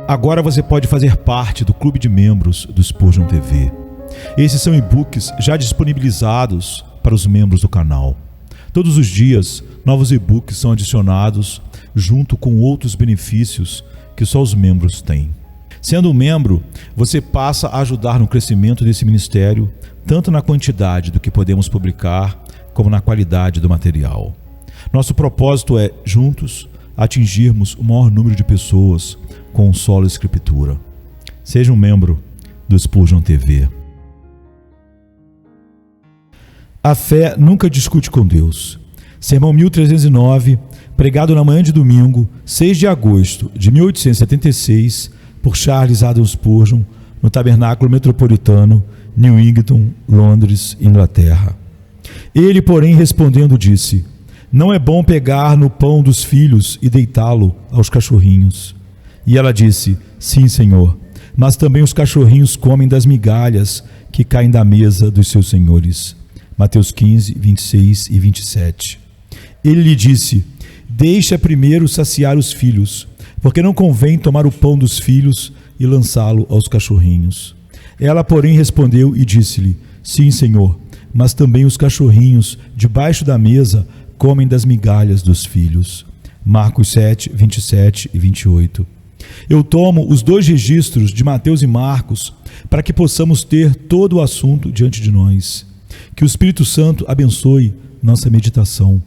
Agora você pode fazer parte do clube de membros do Spurgeon TV. Esses são e-books já disponibilizados para os membros do canal. Todos os dias, novos e-books são adicionados junto com outros benefícios que só os membros têm. Sendo um membro, você passa a ajudar no crescimento desse ministério, tanto na quantidade do que podemos publicar, como na qualidade do material. Nosso propósito é, juntos, atingirmos o maior número de pessoas com solo escritura. Seja um membro do Spurgeon TV. A fé nunca discute com Deus. Sermão 1309, pregado na manhã de domingo, 6 de agosto de 1876, por Charles Haddon Spurgeon, no Tabernáculo Metropolitano, Newington, Londres, Inglaterra. Ele, porém, respondendo, disse: não é bom pegar no pão dos filhos e deitá-lo aos cachorrinhos. E ela disse: sim, Senhor, mas também os cachorrinhos comem das migalhas que caem da mesa dos seus senhores. Mateus 15, 26 e 27. Ele lhe disse: deixa primeiro saciar os filhos, porque não convém tomar o pão dos filhos e lançá-lo aos cachorrinhos. Ela, porém, respondeu e disse-lhe: sim, Senhor, mas também os cachorrinhos debaixo da mesa comem das migalhas dos filhos. Marcos 7, 27 e 28. Eu tomo os dois registros de Mateus e Marcos para que possamos ter todo o assunto diante de nós. Que o Espírito Santo abençoe nossa meditação.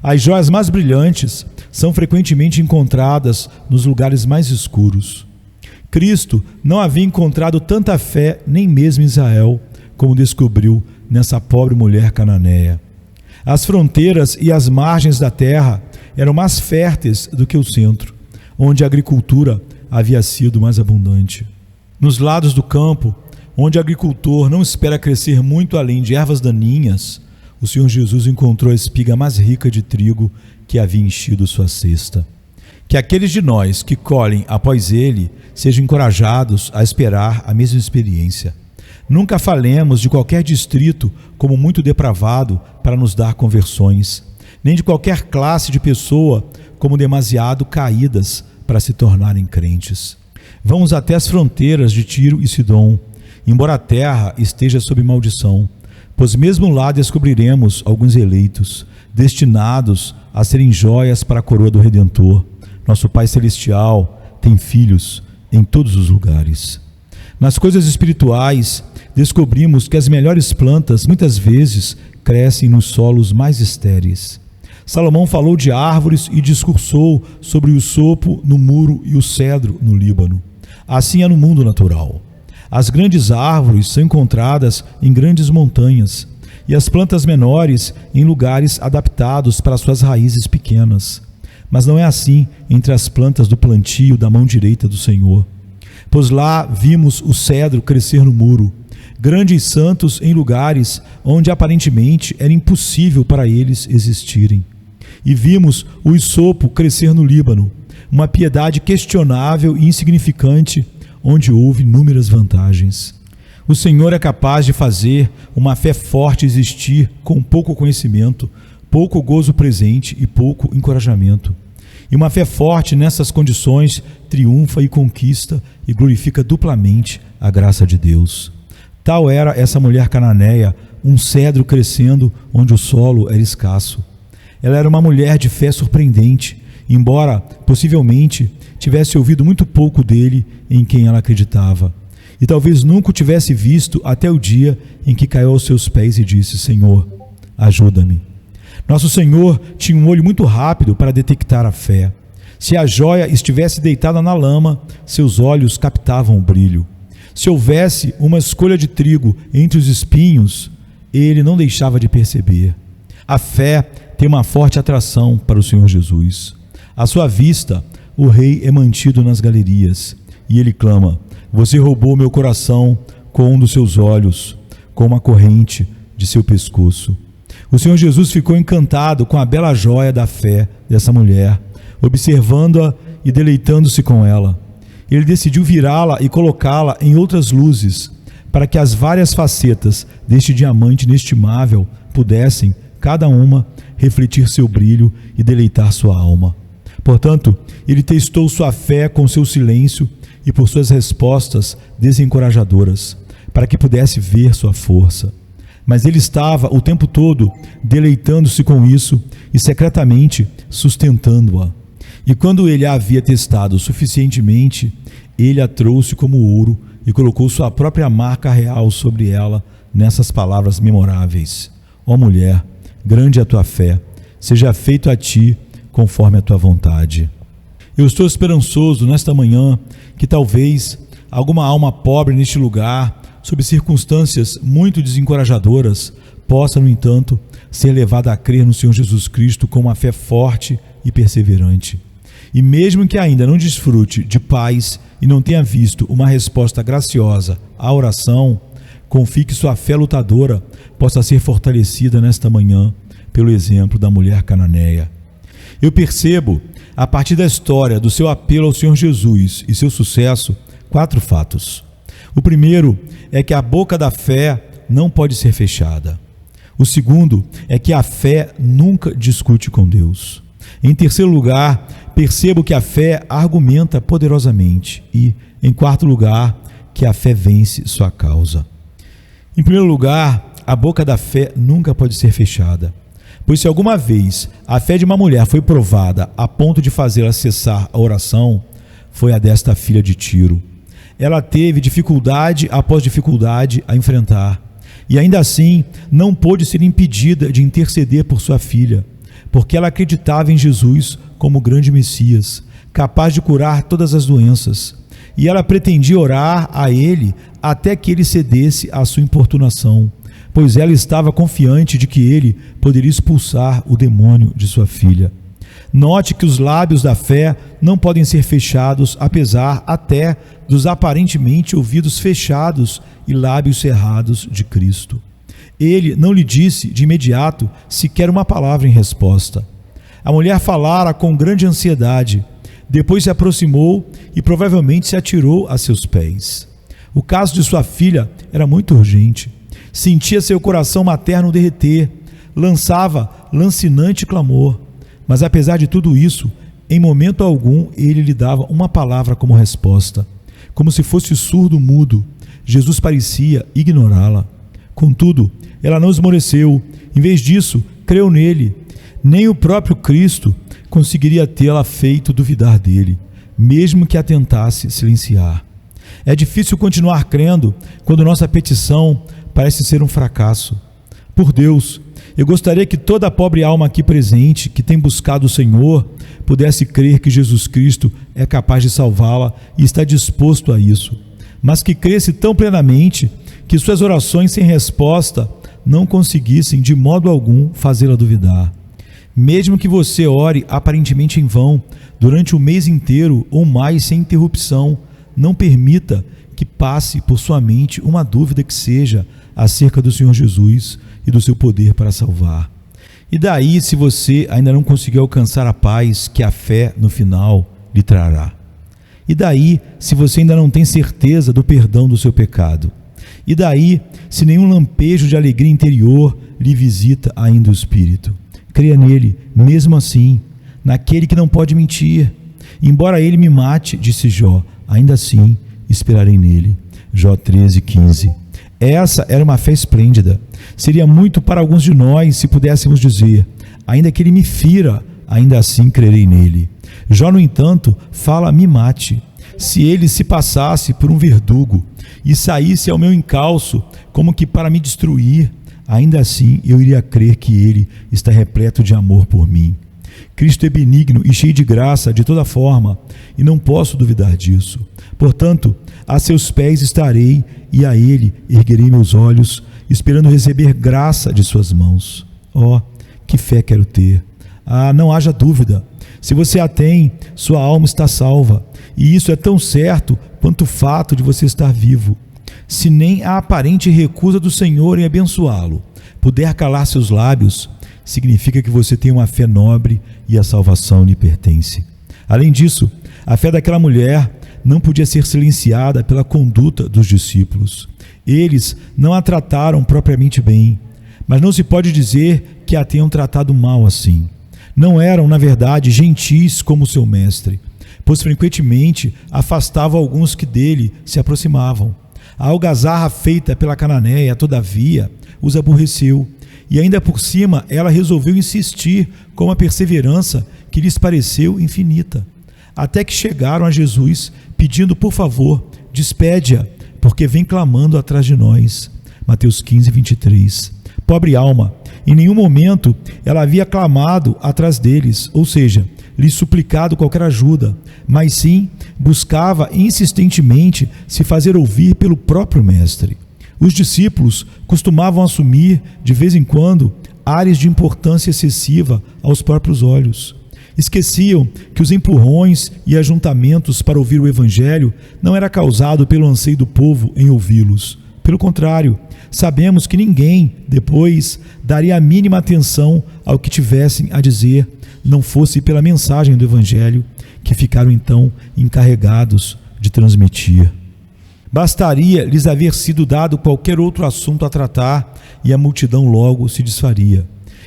As joias mais brilhantes são frequentemente encontradas nos lugares mais escuros. Cristo não havia encontrado tanta fé nem mesmo em Israel, como descobriu nessa pobre mulher cananeia. As fronteiras e as margens da terra eram mais férteis do que o centro, onde a agricultura havia sido mais abundante. Nos lados do campo, onde o agricultor não espera crescer muito além de ervas daninhas, o Senhor Jesus encontrou a espiga mais rica de trigo que havia enchido sua cesta. Que aqueles de nós que colhem após ele sejam encorajados a esperar a mesma experiência. Nunca falemos de qualquer distrito como muito depravado para nos dar conversões, nem de qualquer classe de pessoa como demasiado caídas para se tornarem crentes. Vamos até as fronteiras de Tiro e Sidom, embora a terra esteja sob maldição, pois mesmo lá descobriremos alguns eleitos, destinados a serem joias para a coroa do Redentor. Nosso Pai Celestial tem filhos em todos os lugares. Nas coisas espirituais, descobrimos que as melhores plantas, muitas vezes, crescem nos solos mais estéreis. Salomão falou de árvores e discursou sobre o sopo no muro e o cedro no Líbano. Assim é no mundo natural. As grandes árvores são encontradas em grandes montanhas e as plantas menores em lugares adaptados para suas raízes pequenas. Mas não é assim entre as plantas do plantio da mão direita do Senhor. Pois lá vimos o cedro crescer no muro, grandes santos em lugares onde aparentemente era impossível para eles existirem. E vimos o hisopo crescer no Líbano, uma piedade questionável e insignificante, onde houve inúmeras vantagens. O Senhor é capaz de fazer uma fé forte existir com pouco conhecimento, pouco gozo presente e pouco encorajamento. E uma fé forte nessas condições triunfa e conquista e glorifica duplamente a graça de Deus. Tal era essa mulher cananeia, um cedro crescendo onde o solo era escasso. Ela era uma mulher de fé surpreendente, embora possivelmente tivesse ouvido muito pouco dele em quem ela acreditava. E talvez nunca o tivesse visto até o dia em que caiu aos seus pés e disse: Senhor, ajuda-me. Nosso Senhor tinha um olho muito rápido para detectar a fé. Se a joia estivesse deitada na lama, seus olhos captavam o brilho. Se houvesse uma escolha de trigo entre os espinhos, ele não deixava de perceber. A fé tem uma forte atração para o Senhor Jesus. À sua vista, o rei é mantido nas galerias, e ele clama: você roubou meu coração com um dos seus olhos, com uma corrente de seu pescoço. O Senhor Jesus ficou encantado com a bela joia da fé dessa mulher, observando-a e deleitando-se com ela. Ele decidiu virá-la e colocá-la em outras luzes, para que as várias facetas deste diamante inestimável pudessem, cada uma, refletir seu brilho e deleitar sua alma. Portanto, ele testou sua fé com seu silêncio e por suas respostas desencorajadoras, para que pudesse ver sua força. Mas ele estava o tempo todo deleitando-se com isso e secretamente sustentando-a. E quando ele a havia testado suficientemente, ele a trouxe como ouro e colocou sua própria marca real sobre ela nessas palavras memoráveis: ó mulher, grande é a tua fé, seja feito a ti conforme a tua vontade. Eu estou esperançoso nesta manhã que talvez alguma alma pobre neste lugar, sob circunstâncias muito desencorajadoras, possa, no entanto, ser levada a crer no Senhor Jesus Cristo com uma fé forte e perseverante. E mesmo que ainda não desfrute de paz e não tenha visto uma resposta graciosa à oração, confie que sua fé lutadora possa ser fortalecida nesta manhã pelo exemplo da mulher cananeia. Eu percebo, a partir da história do seu apelo ao Senhor Jesus e seu sucesso, 4 fatos. O primeiro é que a boca da fé não pode ser fechada. O segundo é que a fé nunca discute com Deus. Em terceiro lugar, percebo que a fé argumenta poderosamente. E, em quarto lugar, que a fé vence sua causa. Em primeiro lugar, a boca da fé nunca pode ser fechada. Pois se alguma vez a fé de uma mulher foi provada a ponto de fazê-la cessar a oração, foi a desta filha de Tiro. Ela teve dificuldade após dificuldade a enfrentar, e ainda assim não pôde ser impedida de interceder por sua filha, porque ela acreditava em Jesus como grande Messias, capaz de curar todas as doenças, e ela pretendia orar a ele até que ele cedesse à sua importunação, pois ela estava confiante de que ele poderia expulsar o demônio de sua filha. Note que os lábios da fé não podem ser fechados, apesar até dos aparentemente ouvidos fechados e lábios cerrados de Cristo. Ele não lhe disse de imediato sequer uma palavra em resposta. A mulher falara com grande ansiedade, depois se aproximou e provavelmente se atirou a seus pés. O caso de sua filha era muito urgente. Sentia seu coração materno derreter, lançava lancinante clamor. Mas apesar de tudo isso, em momento algum ele lhe dava uma palavra como resposta. Como se fosse surdo-mudo, Jesus parecia ignorá-la. Contudo, ela não esmoreceu. Em vez disso, creu nele. Nem o próprio Cristo conseguiria tê-la feito duvidar dele, mesmo que a tentasse silenciar. É difícil continuar crendo quando nossa petição parece ser um fracasso. Por Deus, eu gostaria que toda a pobre alma aqui presente, que tem buscado o Senhor, pudesse crer que Jesus Cristo é capaz de salvá-la e está disposto a isso, mas que cresce tão plenamente que suas orações sem resposta não conseguissem de modo algum fazê-la duvidar. Mesmo que você ore aparentemente em vão, durante o mês inteiro ou mais sem interrupção, não permita que passe por sua mente uma dúvida que seja acerca do Senhor Jesus e do seu poder para salvar. E daí, se você ainda não conseguiu alcançar a paz que a fé no final lhe trará? E daí, se você ainda não tem certeza do perdão do seu pecado? E daí, se nenhum lampejo de alegria interior lhe visita ainda o espírito? Creia nele, mesmo assim, naquele que não pode mentir. Embora ele me mate, disse Jó, ainda assim esperarei nele. Jó 13:15. Essa era uma fé esplêndida. Seria muito para alguns de nós se pudéssemos dizer: ainda que ele me fira, ainda assim crerei nele. Jó, no entanto, fala: me mate. Se ele se passasse por um verdugo e saísse ao meu encalço como que para me destruir, ainda assim eu iria crer que ele está repleto de amor por mim. Cristo é benigno e cheio de graça de toda forma, e não posso duvidar disso. Portanto, a seus pés estarei e a ele erguerei meus olhos, esperando receber graça de suas mãos. Oh, que fé quero ter! Ah, não haja dúvida. Se você a tem, sua alma está salva, e isso é tão certo quanto o fato de você estar vivo. Se nem a aparente recusa do Senhor em abençoá-lo puder calar seus lábios, significa que você tem uma fé nobre e a salvação lhe pertence. Além disso, a fé daquela mulher não podia ser silenciada pela conduta dos discípulos. Eles não a trataram propriamente bem, mas não se pode dizer que a tenham tratado mal assim. não eram, na verdade, gentis como seu mestre, pois frequentemente afastava alguns que dele se aproximavam. A algazarra feita pela cananeia, todavia, os aborreceu, e ainda por cima ela resolveu insistir com uma perseverança que lhes pareceu infinita, até que chegaram a Jesus, pedindo: por favor, despede-a, porque vem clamando atrás de nós. Mateus 15, 23. Pobre alma, em nenhum momento ela havia clamado atrás deles, ou seja, lhes suplicado qualquer ajuda, mas sim buscava insistentemente se fazer ouvir pelo próprio Mestre. Os discípulos costumavam assumir, de vez em quando, ares de importância excessiva aos próprios olhos. Esqueciam que os empurrões e ajuntamentos para ouvir o Evangelho não era causado pelo anseio do povo em ouvi-los. Pelo contrário, sabemos que ninguém, depois, daria a mínima atenção ao que tivessem a dizer, não fosse pela mensagem do Evangelho, que ficaram então encarregados de transmitir. Bastaria lhes haver sido dado qualquer outro assunto a tratar e a multidão logo se desfaria.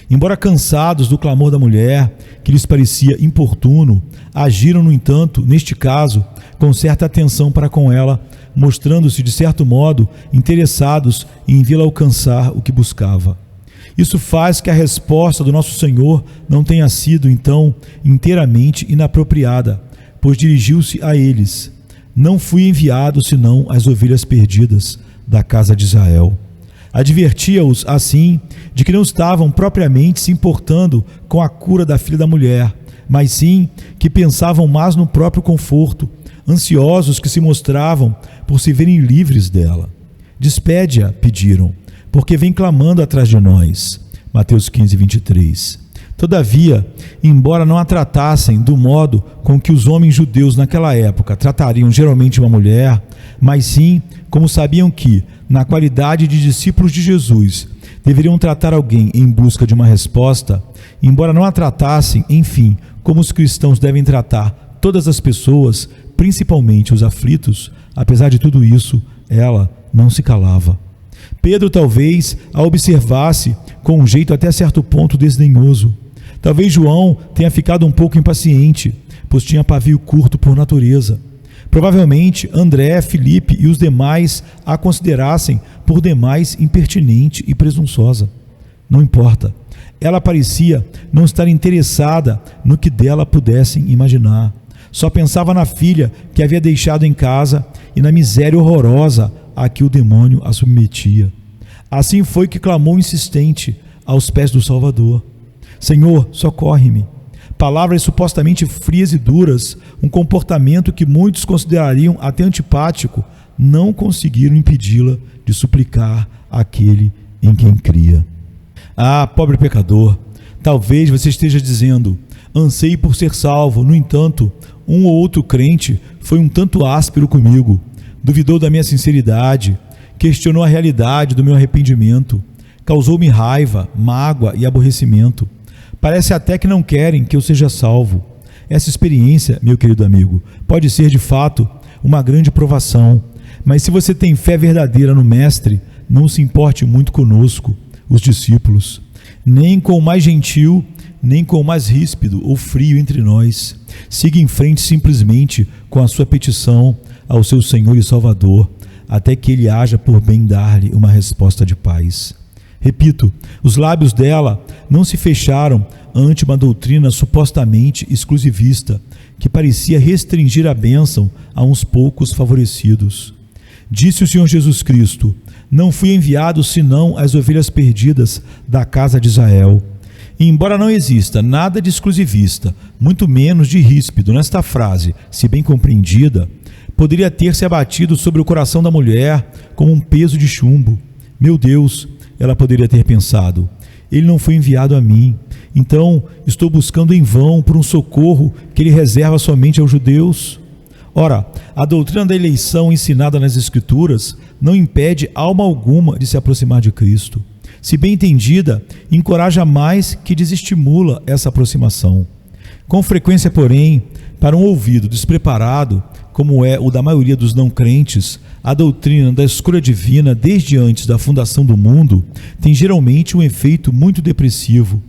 Embora cansados do clamor da mulher, que lhes parecia importuno, agiram, no entanto, neste caso, com certa atenção para com ela, mostrando-se, de certo modo, interessados em vê-la alcançar o que buscava. Isso faz que a resposta do nosso Senhor não tenha sido, então, inteiramente inapropriada, pois dirigiu-se a eles: não fui enviado senão as ovelhas perdidas da casa de Israel. Advertia-os, assim, de que não estavam propriamente se importando com a cura da filha da mulher, mas sim que pensavam mais no próprio conforto, ansiosos que se mostravam por se verem livres dela. Despede-a, pediram, porque vem clamando atrás de nós. Mateus 15, 23. Todavia, embora não a tratassem do modo com que os homens judeus naquela época tratariam geralmente uma mulher, mas sim como sabiam que, na qualidade de discípulos de Jesus, deveriam tratar alguém em busca de uma resposta, embora não a tratassem, enfim, como os cristãos devem tratar todas as pessoas, principalmente os aflitos, apesar de tudo isso, ela não se calava. Pedro talvez a observasse com um jeito até certo ponto desdenhoso. Talvez João tenha ficado um pouco impaciente, pois tinha pavio curto por natureza. Provavelmente André, Filipe e os demais a considerassem por demais impertinente e presunçosa. Não importa. Ela parecia não estar interessada no que dela pudessem imaginar. Só pensava na filha que havia deixado em casa e na miséria horrorosa a que o demônio a submetia. Assim foi que clamou insistente aos pés do Salvador: Senhor, socorre-me. Palavras supostamente frias e duras, um comportamento que muitos considerariam até antipático, não conseguiram impedi-la de suplicar àquele em quem cria. Ah, pobre pecador, talvez você esteja dizendo: ansei por ser salvo, no entanto, um ou outro crente foi um tanto áspero comigo, duvidou da minha sinceridade, questionou a realidade do meu arrependimento, causou-me raiva, mágoa e aborrecimento. Parece até que não querem que eu seja salvo. Essa experiência, meu querido amigo, pode ser de fato uma grande provação, mas se você tem fé verdadeira no Mestre, não se importe muito conosco, os discípulos, nem com o mais gentil, nem com o mais ríspido ou frio entre nós. Siga em frente simplesmente com a sua petição ao seu Senhor e Salvador, até que Ele haja por bem dar-lhe uma resposta de paz. Repito, os lábios dela não se fecharam ante uma doutrina supostamente exclusivista, que parecia restringir a bênção a uns poucos favorecidos. Disse o Senhor Jesus Cristo: não fui enviado senão as ovelhas perdidas da casa de Israel. E embora não exista nada de exclusivista, muito menos de ríspido nesta frase, se bem compreendida, poderia ter se abatido sobre o coração da mulher como um peso de chumbo. Meu Deus, ela poderia ter pensado, ele não foi enviado a mim, então estou buscando em vão por um socorro que ele reserva somente aos judeus. Ora, a doutrina da eleição ensinada nas Escrituras não impede alma alguma de se aproximar de Cristo. Se bem entendida, encoraja mais que desestimula essa aproximação. Com frequência, porém, para um ouvido despreparado, como é o da maioria dos não crentes, a doutrina da escolha divina desde antes da fundação do mundo tem geralmente um efeito muito depressivo.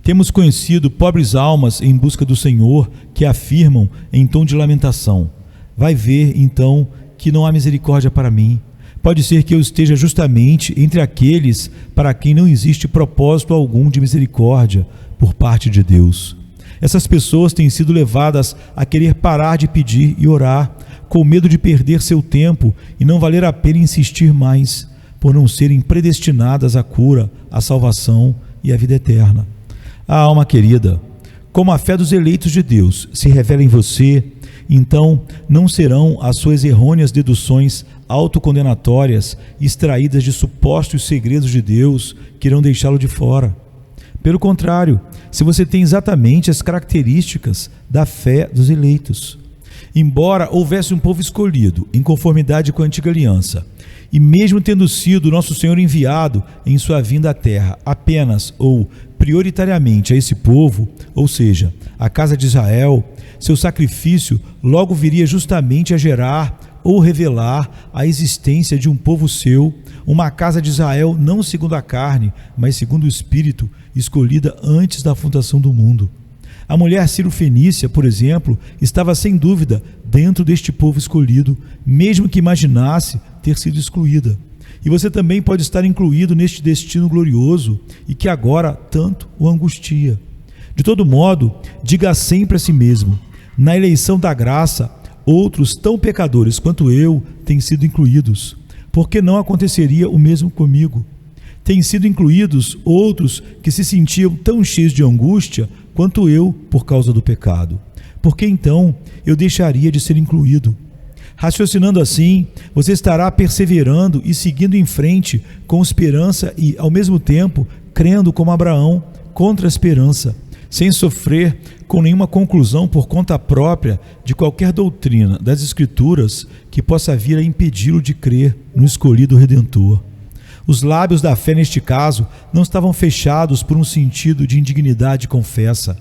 Temos conhecido pobres almas em busca do Senhor que afirmam em tom de lamentação: vai ver, então, que não há misericórdia para mim. Pode ser que eu esteja justamente entre aqueles para quem não existe propósito algum de misericórdia por parte de Deus. Essas pessoas têm sido levadas a querer parar de pedir e orar, com medo de perder seu tempo e não valer a pena insistir mais, por não serem predestinadas à cura, à salvação e à vida eterna. Alma querida, como a fé dos eleitos de Deus se revela em você, então não serão as suas errôneas deduções autocondenatórias extraídas de supostos segredos de Deus que irão deixá-lo de fora. Pelo contrário, se você tem exatamente as características da fé dos eleitos. Embora houvesse um povo escolhido em conformidade com a antiga aliança, e mesmo tendo sido nosso Senhor enviado em sua vinda à terra apenas ou prioritariamente a esse povo, ou seja, a casa de Israel, seu sacrifício logo viria justamente a gerar ou revelar a existência de um povo seu, uma casa de Israel não segundo a carne, mas segundo o Espírito, escolhida antes da fundação do mundo. A mulher Ciro-fenícia, por exemplo, estava sem dúvida dentro deste povo escolhido, mesmo que imaginasse ter sido excluída. E você também pode estar incluído neste destino glorioso e que agora tanto o angustia. De todo modo, diga sempre a si mesmo: na eleição da graça, outros tão pecadores quanto eu têm sido incluídos. Por que não aconteceria o mesmo comigo? Têm sido incluídos outros que se sentiam tão cheios de angústia quanto eu por causa do pecado. Por que então eu deixaria de ser incluído? Raciocinando assim, você estará perseverando e seguindo em frente com esperança e, ao mesmo tempo, crendo como Abraão contra a esperança, sem sofrer com nenhuma conclusão por conta própria de qualquer doutrina das Escrituras que possa vir a impedi-lo de crer no escolhido Redentor. Os lábios da fé, neste caso, não estavam fechados por um sentido de indignidade confessa.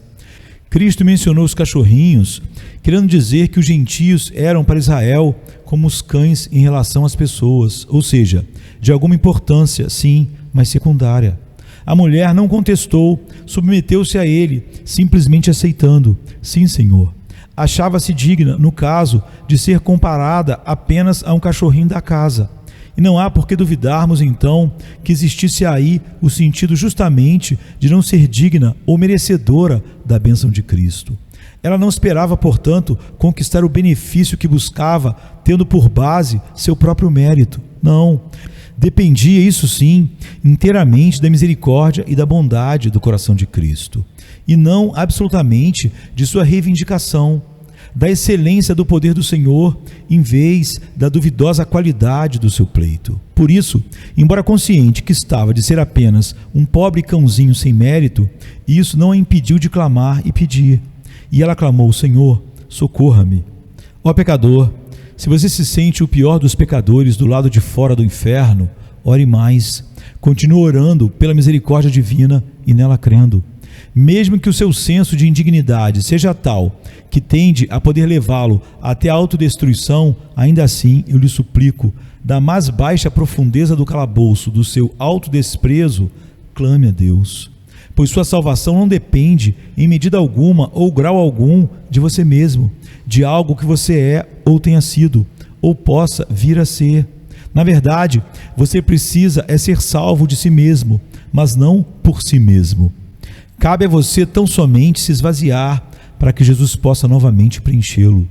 Cristo mencionou os cachorrinhos, querendo dizer que os gentios eram para Israel como os cães em relação às pessoas, ou seja, de alguma importância, sim, mas secundária. A mulher não contestou, submeteu-se a ele, simplesmente aceitando: sim, Senhor. Achava-se digna, no caso, de ser comparada apenas a um cachorrinho da casa. E não há por que duvidarmos, então, que existisse aí o sentido justamente de não ser digna ou merecedora da bênção de Cristo. Ela não esperava, portanto, conquistar o benefício que buscava, tendo por base seu próprio mérito. Não. Dependia, isso sim, inteiramente da misericórdia e da bondade do coração de Cristo, e não absolutamente de sua reivindicação, da excelência do poder do Senhor, em vez da duvidosa qualidade do seu pleito. Por isso, embora consciente que estava de ser apenas um pobre cãozinho sem mérito, isso não a impediu de clamar e pedir. E ela clamou: Senhor, socorra-me. Ó pecador, se você se sente o pior dos pecadores do lado de fora do inferno, ore mais. Continue orando pela misericórdia divina e nela crendo. Mesmo que o seu senso de indignidade seja tal que tende a poder levá-lo até a autodestruição, ainda assim eu lhe suplico, da mais baixa profundeza do calabouço do seu autodesprezo, clame a Deus, pois sua salvação não depende em medida alguma ou grau algum de você mesmo, de algo que você é ou tenha sido, ou possa vir a ser. Na verdade, você precisa ser salvo de si mesmo, mas não por si mesmo. Cabe a você tão somente se esvaziar para que Jesus possa novamente preenchê-lo.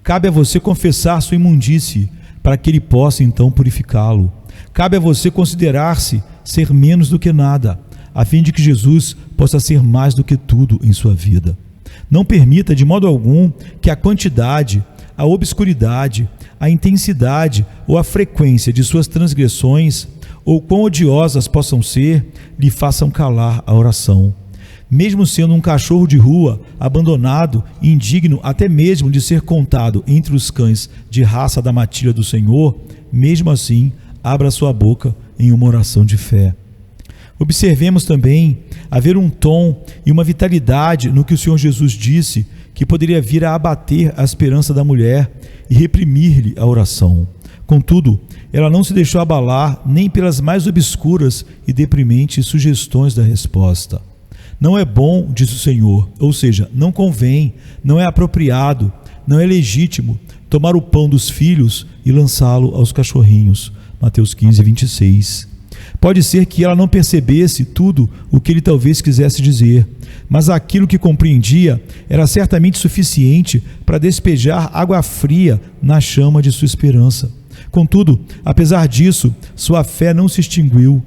Cabe a você confessar sua imundície para que Ele possa então purificá-lo. Cabe a você considerar-se ser menos do que nada, a fim de que Jesus possa ser mais do que tudo em sua vida. Não permita de modo algum que a quantidade, a obscuridade, a intensidade ou a frequência de suas transgressões, ou quão odiosas possam ser, lhe façam calar a oração. Mesmo sendo um cachorro de rua, abandonado, indigno até mesmo de ser contado entre os cães de raça da matilha do Senhor, mesmo assim, abra sua boca em uma oração de fé. Observemos também haver um tom e uma vitalidade no que o Senhor Jesus disse, que poderia vir a abater a esperança da mulher e reprimir-lhe a oração. Contudo, ela não se deixou abalar nem pelas mais obscuras e deprimentes sugestões da resposta. Não é bom, disse o Senhor, ou seja, não convém, não é apropriado, não é legítimo tomar o pão dos filhos e lançá-lo aos cachorrinhos. Mateus 15, 26. Pode ser que ela não percebesse tudo o que ele talvez quisesse dizer, mas aquilo que compreendia era certamente suficiente para despejar água fria na chama de sua esperança. Contudo, apesar disso, sua fé não se extinguiu.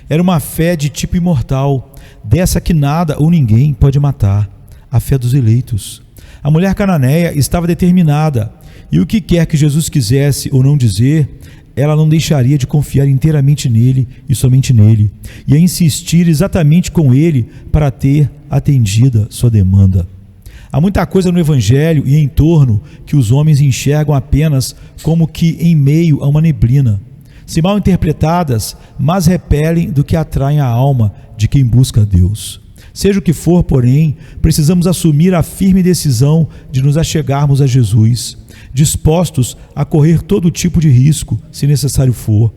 Era uma fé de tipo imortal, dessa que nada ou ninguém pode matar, a fé dos eleitos. A mulher cananeia estava determinada, e o que quer que Jesus quisesse ou não dizer, ela não deixaria de confiar inteiramente nele e somente nele, e a insistir exatamente com ele para ter atendida sua demanda. Há muita coisa no Evangelho e em torno que os homens enxergam apenas como que em meio a uma neblina. Se mal interpretadas, mais repelem do que atraem a alma de quem busca a Deus. Seja o que for, porém, precisamos assumir a firme decisão de nos achegarmos a Jesus, dispostos a correr todo tipo de risco, se necessário for.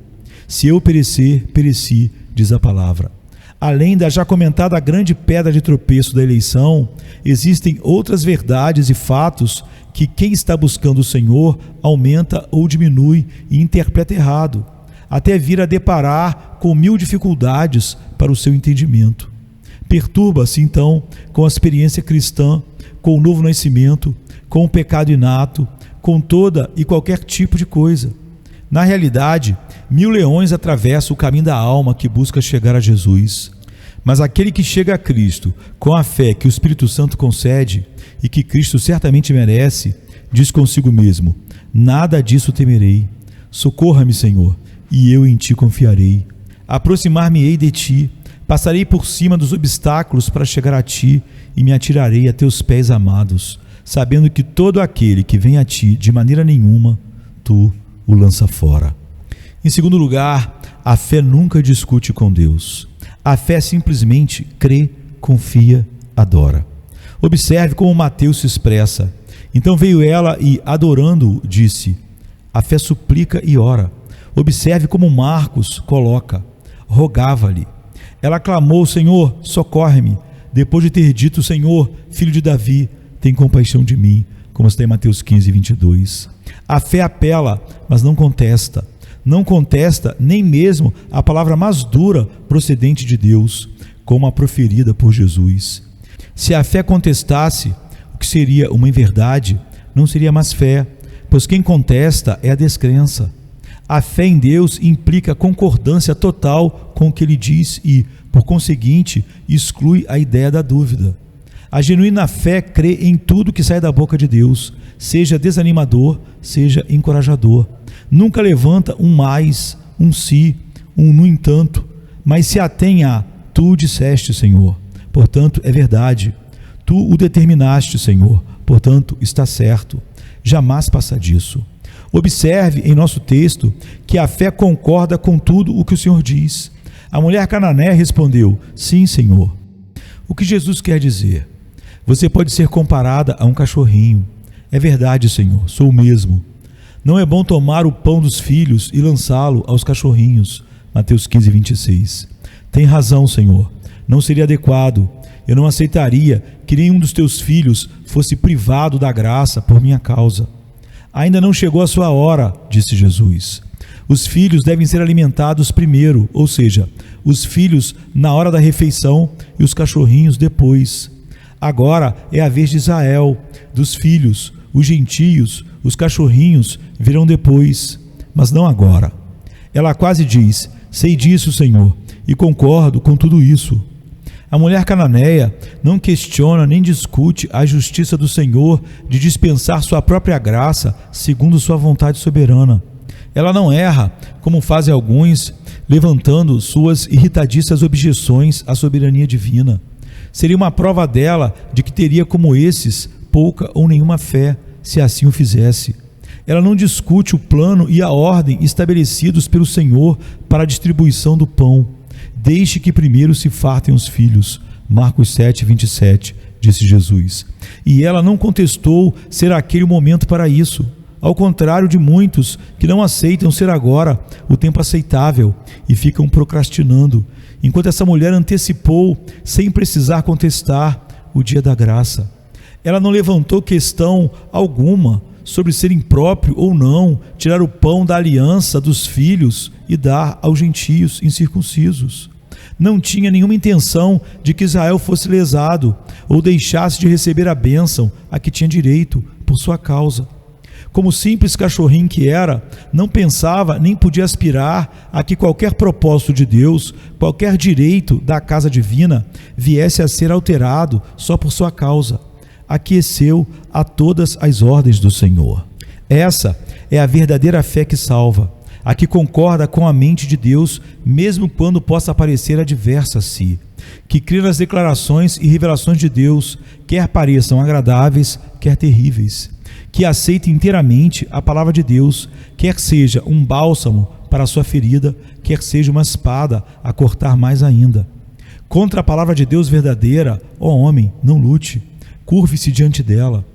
Se eu perecer, pereci, diz a palavra. Além da já comentada grande pedra de tropeço da eleição, existem outras verdades e fatos que quem está buscando o Senhor aumenta ou diminui e interpreta errado, até vir a deparar com 1000 dificuldades para o seu entendimento. Perturba-se então com a experiência cristã, com o novo nascimento, com o pecado inato, com toda e qualquer tipo de coisa. Na realidade, 1000 leões atravessam o caminho da alma que busca chegar a Jesus. Mas aquele que chega a Cristo com a fé que o Espírito Santo concede e que Cristo certamente merece, diz consigo mesmo: nada disso temerei. Socorra-me, Senhor, e eu em ti confiarei. Aproximar-me-ei de ti, passarei por cima dos obstáculos para chegar a ti e me atirarei a teus pés amados, sabendo que todo aquele que vem a ti de maneira nenhuma, tu o lança fora. Em segundo lugar, a fé nunca discute com Deus. A fé simplesmente crê, confia, adora. Observe como Mateus se expressa. Então veio ela e, adorando-o, disse: a fé suplica e ora. Observe como Marcos coloca: rogava-lhe. Ela clamou: Senhor, socorre-me. Depois de ter dito: Senhor, filho de Davi, tem compaixão de mim, como está em Mateus 15, 22. A fé apela, mas não contesta. Não contesta nem mesmo a palavra mais dura procedente de Deus, como a proferida por Jesus. Se a fé contestasse, o que seria uma inverdade, não seria mais fé, pois quem contesta é a descrença. A fé em Deus implica concordância total com o que Ele diz e, por conseguinte, exclui a ideia da dúvida. A genuína fé crê em tudo que sai da boca de Deus, seja desanimador, seja encorajador. Nunca levanta um mais, um se, um no entanto, mas se atém a: tu disseste, Senhor, portanto é verdade. Tu o determinaste, Senhor, portanto está certo. Jamais passa disso. Observe em nosso texto que a fé concorda com tudo o que o Senhor diz. A mulher cananeia respondeu: sim, Senhor. O que Jesus quer dizer? Você pode ser comparada a um cachorrinho. É verdade, Senhor, sou o mesmo. Não é bom tomar o pão dos filhos e lançá-lo aos cachorrinhos. Mateus 15, 26. Tem razão, Senhor. Não seria adequado. Eu não aceitaria que nenhum dos teus filhos fosse privado da graça por minha causa. Ainda não chegou a sua hora, disse Jesus. Os filhos devem ser alimentados primeiro, ou seja, os filhos na hora da refeição e os cachorrinhos depois. Agora é a vez de Israel, dos filhos, os gentios, os cachorrinhos virão depois, mas não agora. Ela quase diz: sei disso, Senhor, e concordo com tudo isso. A mulher cananeia não questiona nem discute a justiça do Senhor de dispensar sua própria graça segundo sua vontade soberana. Ela não erra, como fazem alguns, levantando suas irritadiças objeções à soberania divina. Seria uma prova dela de que teria, como esses, pouca ou nenhuma fé, se assim o fizesse. Ela não discute o plano e a ordem estabelecidos pelo Senhor para a distribuição do pão. Deixe que primeiro se fartem os filhos. Marcos 7, 27, disse Jesus. E ela não contestou ser aquele o momento para isso. Ao contrário de muitos que não aceitam ser agora o tempo aceitável e ficam procrastinando enquanto essa mulher antecipou, sem precisar contestar, o dia da graça. Ela não levantou questão alguma sobre ser impróprio ou não tirar o pão da aliança dos filhos e dar aos gentios incircuncisos. Não tinha nenhuma intenção de que Israel fosse lesado ou deixasse de receber a bênção a que tinha direito por sua causa. Como simples cachorrinho que era, não pensava nem podia aspirar a que qualquer propósito de Deus, qualquer direito da casa divina, viesse a ser alterado só por sua causa. Aqueceu a todas as ordens do Senhor. Essa é a verdadeira fé que salva, a que concorda com a mente de Deus, mesmo quando possa parecer adversa a si, que crê nas declarações e revelações de Deus, quer pareçam agradáveis, quer terríveis, que aceita inteiramente a palavra de Deus, quer seja um bálsamo para a sua ferida, quer seja uma espada a cortar mais ainda. Contra a palavra de Deus verdadeira, ó homem, não lute, curve-se diante dela.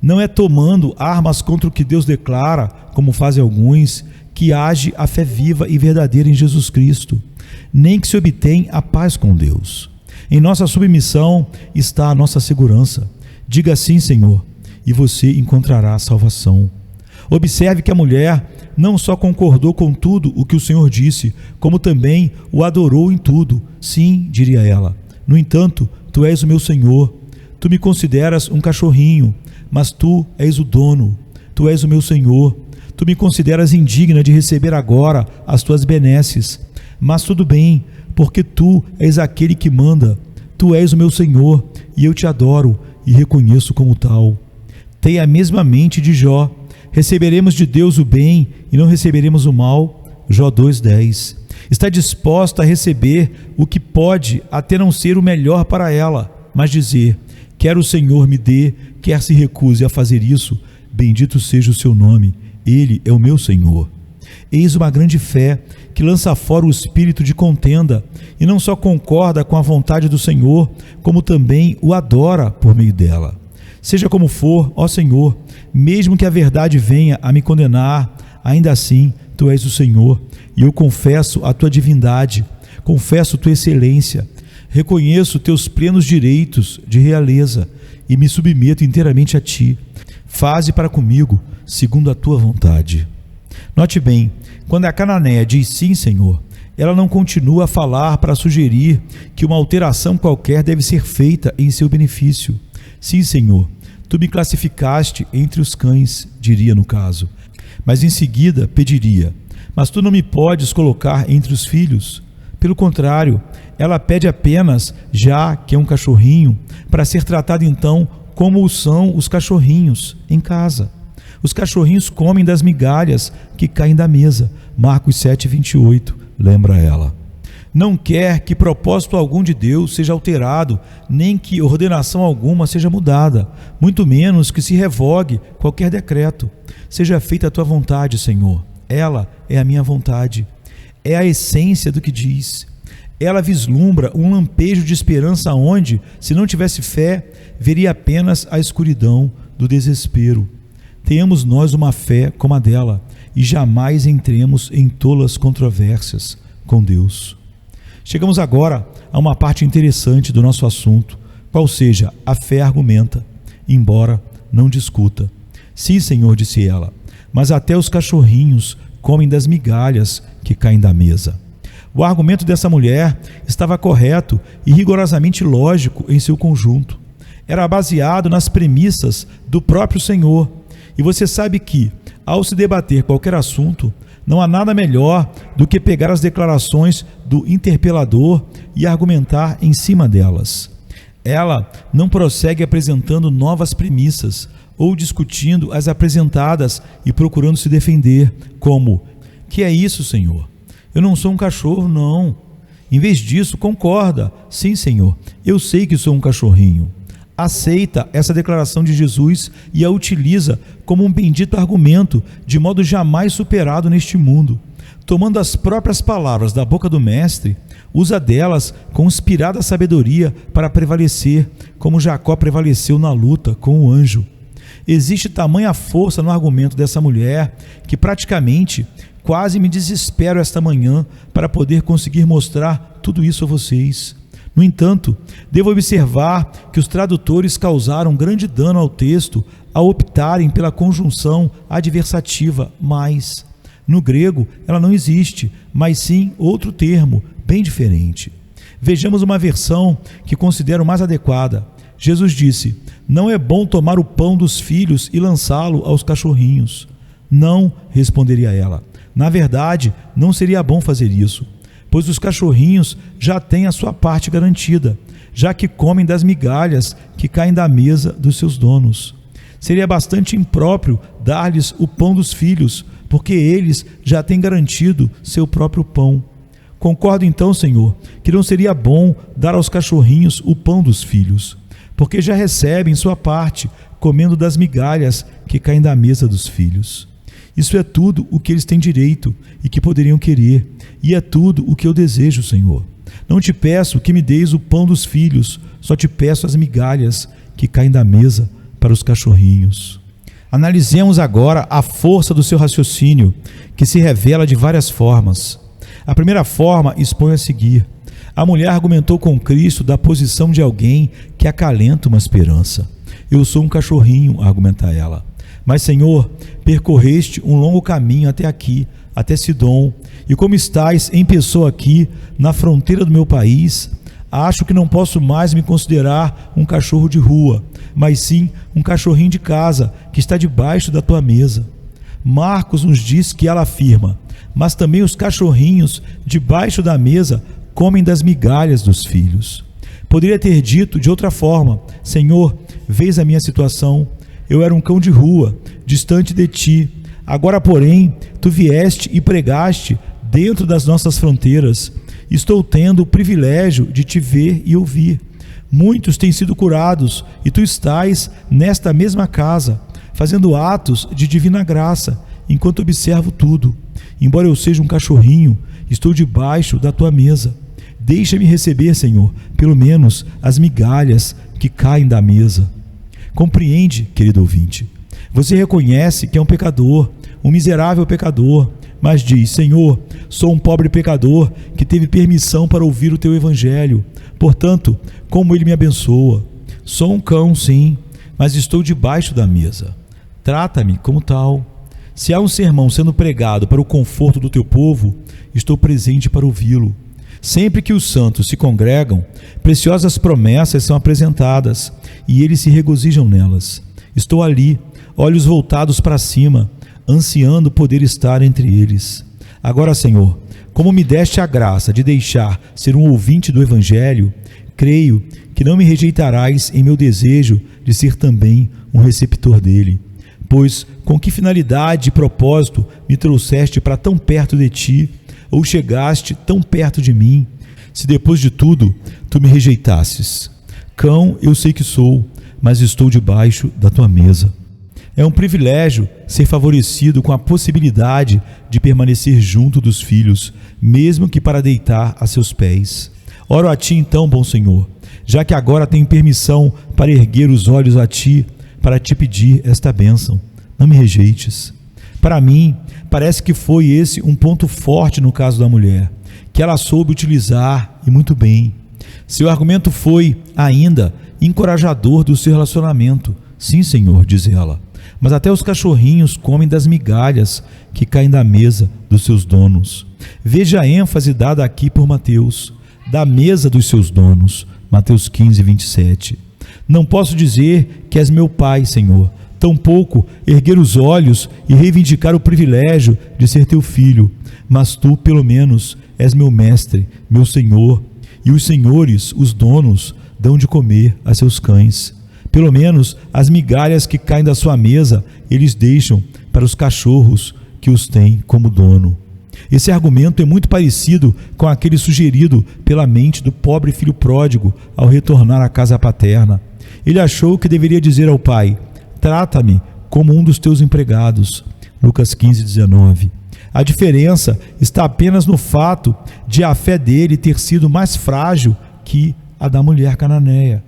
Não é tomando armas contra o que Deus declara, como fazem alguns, que age a fé viva e verdadeira em Jesus Cristo, nem que se obtém a paz com Deus. Em nossa submissão está a nossa segurança. Diga sim, Senhor, e você encontrará a salvação. Observe que a mulher não só concordou com tudo o que o Senhor disse, como também o adorou em tudo. Sim, diria ela. No entanto, tu és o meu Senhor. Tu me consideras um cachorrinho, mas tu és o dono. Tu és o meu Senhor. Tu me consideras indigna de receber agora as tuas benesses. Mas tudo bem, porque tu és aquele que manda. Tu és o meu Senhor, e eu te adoro e reconheço como tal. Tenha a mesma mente de Jó. Receberemos de Deus o bem e não receberemos o mal. Jó 2:10. Está disposta a receber o que pode até não ser o melhor para ela, mas dizer: quer o Senhor me dê, quer se recuse a fazer isso, bendito seja o seu nome, Ele é o meu Senhor. Eis uma grande fé que lança fora o espírito de contenda e não só concorda com a vontade do Senhor, como também o adora por meio dela. Seja como for, ó Senhor, mesmo que a verdade venha a me condenar, ainda assim Tu és o Senhor, e eu confesso a Tua divindade, confesso Tua excelência, reconheço Teus plenos direitos de realeza e me submeto inteiramente a Ti. Faze para comigo segundo a Tua vontade. Note bem, quando a cananeia diz sim, Senhor, ela não continua a falar para sugerir que uma alteração qualquer deve ser feita em seu benefício. Sim, Senhor, Tu me classificaste entre os cães, diria no caso. Mas em seguida pediria: mas Tu não me podes colocar entre os filhos? Pelo contrário, ela pede apenas, já que é um cachorrinho, para ser tratado então como são os cachorrinhos em casa. Os cachorrinhos comem das migalhas que caem da mesa. Marcos 7:28, lembra ela. Não quer que propósito algum de Deus seja alterado, nem que ordenação alguma seja mudada, muito menos que se revogue qualquer decreto. Seja feita a Tua vontade, Senhor. Ela é a minha vontade. É a essência do que diz. Ela vislumbra um lampejo de esperança onde, se não tivesse fé, veria apenas a escuridão do desespero. Tenhamos nós uma fé como a dela e jamais entremos em tolas controvérsias com Deus. Chegamos agora a uma parte interessante do nosso assunto, qual seja, a fé argumenta, embora não discuta. Sim, Senhor, disse ela, mas até os cachorrinhos comem das migalhas que caem da mesa. O argumento dessa mulher estava correto e rigorosamente lógico em seu conjunto. Era baseado nas premissas do próprio Senhor. E você sabe que, ao se debater qualquer assunto, não há nada melhor do que pegar as declarações do interpelador e argumentar em cima delas. Ela não prossegue apresentando novas premissas ou discutindo as apresentadas e procurando se defender, como: que é isso, Senhor? Eu não sou um cachorro, não. Em vez disso, concorda: sim, Senhor, eu sei que sou um cachorrinho. Aceita essa declaração de Jesus e a utiliza como um bendito argumento, de modo jamais superado neste mundo. Tomando as próprias palavras da boca do Mestre, usa delas com inspirada sabedoria para prevalecer, como Jacó prevaleceu na luta com o anjo. Existe tamanha força no argumento dessa mulher que praticamente quase me desespero esta manhã para poder conseguir mostrar tudo isso a vocês. No entanto, devo observar que os tradutores causaram grande dano ao texto ao optarem pela conjunção adversativa mais. No grego, ela não existe, mas sim outro termo, bem diferente. Vejamos uma versão que considero mais adequada. Jesus disse: não é bom tomar o pão dos filhos e lançá-lo aos cachorrinhos. Não, responderia ela. Na verdade, não seria bom fazer isso, pois os cachorrinhos já têm a sua parte garantida, já que comem das migalhas que caem da mesa dos seus donos. Seria bastante impróprio dar-lhes o pão dos filhos, porque eles já têm garantido seu próprio pão. Concordo então, Senhor, que não seria bom dar aos cachorrinhos o pão dos filhos, porque já recebem sua parte, comendo das migalhas que caem da mesa dos filhos. Isso é tudo o que eles têm direito e que poderiam querer, e é tudo o que eu desejo, Senhor. Não te peço que me deis o pão dos filhos, só te peço as migalhas que caem da mesa para os cachorrinhos. Analisemos agora a força do seu raciocínio, que se revela de várias formas. A primeira forma expõe a seguir. A mulher argumentou com Cristo da posição de alguém que acalenta uma esperança. Eu sou um cachorrinho, argumenta ela. Mas, Senhor, percorreste um longo caminho até aqui, até Sidom, e como estás em pessoa aqui, na fronteira do meu país, acho que não posso mais me considerar um cachorro de rua, mas sim um cachorrinho de casa, que está debaixo da tua mesa. Marcos nos diz que ela afirma: mas também os cachorrinhos debaixo da mesa comem das migalhas dos filhos. Poderia ter dito de outra forma: Senhor, vês a minha situação, eu era um cão de rua, distante de ti. Agora, porém, tu vieste e pregaste dentro das nossas fronteiras. Estou tendo o privilégio de te ver e ouvir. Muitos têm sido curados e tu estás nesta mesma casa, fazendo atos de divina graça, enquanto observo tudo. Embora eu seja um cachorrinho, estou debaixo da tua mesa. Deixa-me receber, Senhor, pelo menos as migalhas que caem da mesa. Compreende, querido ouvinte, você reconhece que é um pecador, um miserável pecador, mas diz: Senhor, sou um pobre pecador que teve permissão para ouvir o teu evangelho, portanto, como ele me abençoa. Sou um cão, sim, mas estou debaixo da mesa. Trata-me como tal. Se há um sermão sendo pregado para o conforto do teu povo, estou presente para ouvi-lo. Sempre que os santos se congregam, preciosas promessas são apresentadas e eles se regozijam nelas. Estou ali, olhos voltados para cima, ansiando poder estar entre eles. Agora, Senhor, como me deste a graça de deixar ser um ouvinte do Evangelho, creio que não me rejeitarás em meu desejo de ser também um receptor dele. Pois com que finalidade e propósito me trouxeste para tão perto de ti, ou chegaste tão perto de mim, se depois de tudo tu me rejeitasses? Cão eu sei que sou, mas estou debaixo da tua mesa. É um privilégio ser favorecido com a possibilidade de permanecer junto dos filhos, mesmo que para deitar a seus pés. Oro a ti então, bom Senhor, já que agora tenho permissão para erguer os olhos a ti, para te pedir esta bênção. Não me rejeites. Para mim, parece que foi esse um ponto forte no caso da mulher, que ela soube utilizar e muito bem. Seu argumento foi, ainda, encorajador do seu relacionamento. Sim, Senhor, diz ela, mas até os cachorrinhos comem das migalhas que caem da mesa dos seus donos. Veja a ênfase dada aqui por Mateus, da mesa dos seus donos, Mateus 15, 27. Não posso dizer que és meu pai, Senhor, tampouco erguer os olhos e reivindicar o privilégio de ser teu filho, mas tu, pelo menos, és meu mestre, meu senhor, e os senhores, os donos, dão de comer a seus cães. Pelo menos as migalhas que caem da sua mesa, eles deixam para os cachorros que os têm como dono. Esse argumento é muito parecido com aquele sugerido pela mente do pobre filho pródigo ao retornar à casa paterna. Ele achou que deveria dizer ao pai: trata-me como um dos teus empregados. Lucas 15, 19. A diferença está apenas no fato de a fé dele ter sido mais frágil que a da mulher cananeia.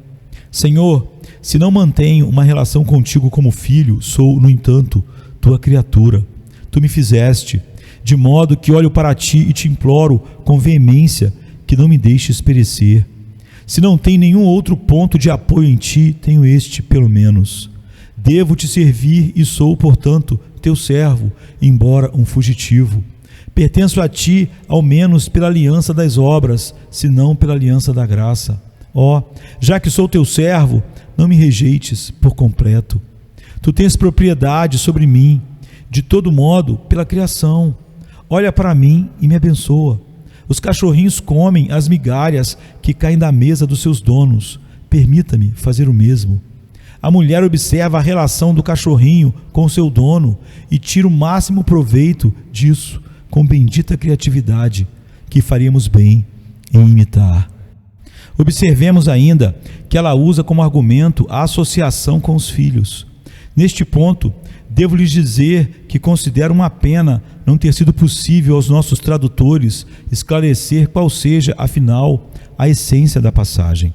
Senhor, se não mantenho uma relação contigo como filho, sou, no entanto, tua criatura. Tu me fizeste, de modo que olho para ti e te imploro com veemência que não me deixes perecer. Se não tem nenhum outro ponto de apoio em ti, tenho este, pelo menos. Devo te servir e sou, portanto, teu servo, embora um fugitivo. Pertenço a ti, ao menos pela aliança das obras, se não pela aliança da graça. Ó, já que sou teu servo, não me rejeites por completo. Tu tens propriedade sobre mim, de todo modo, pela criação. Olha para mim e me abençoa. Os cachorrinhos comem as migalhas que caem da mesa dos seus donos. Permita-me fazer o mesmo. A mulher observa a relação do cachorrinho com seu dono e tira o máximo proveito disso com bendita criatividade, que faríamos bem em imitar. Observemos ainda que ela usa como argumento a associação com os filhos. Neste ponto, devo lhes dizer que considero uma pena não ter sido possível aos nossos tradutores esclarecer qual seja, afinal, a essência da passagem.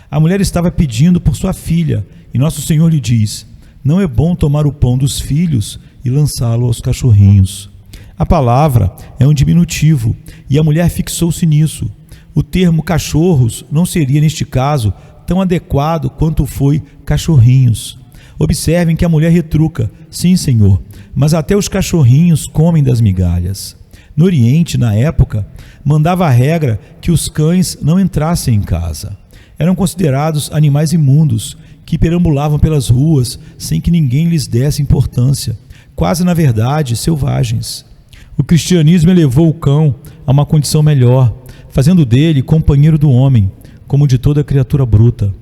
A mulher estava pedindo por sua filha, e nosso Senhor lhe diz: não é bom tomar o pão dos filhos e lançá-lo aos cachorrinhos. A palavra é um diminutivo, e a mulher fixou-se nisso. O termo cachorros não seria, neste caso, tão adequado quanto foi cachorrinhos. Observem que a mulher retruca: sim, Senhor, mas até os cachorrinhos comem das migalhas. No Oriente, na época, mandava a regra que os cães não entrassem em casa. Eram considerados animais imundos, que perambulavam pelas ruas sem que ninguém lhes desse importância, quase, na verdade, selvagens. O cristianismo elevou o cão a uma condição melhor, fazendo dele companheiro do homem, como de toda criatura bruta.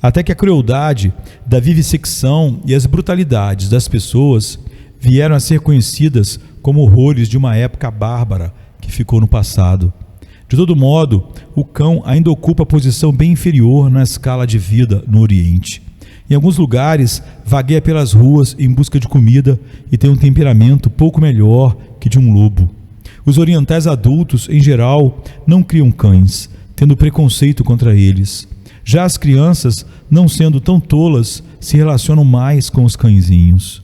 Até que a crueldade da vivissecção e as brutalidades das pessoas vieram a ser conhecidas como horrores de uma época bárbara que ficou no passado. De todo modo, o cão ainda ocupa posição bem inferior na escala de vida no Oriente. Em alguns lugares, vagueia pelas ruas em busca de comida e tem um temperamento pouco melhor que de um lobo. Os orientais adultos, em geral, não criam cães, tendo preconceito contra eles. Já as crianças, não sendo tão tolas, se relacionam mais com os cãezinhos.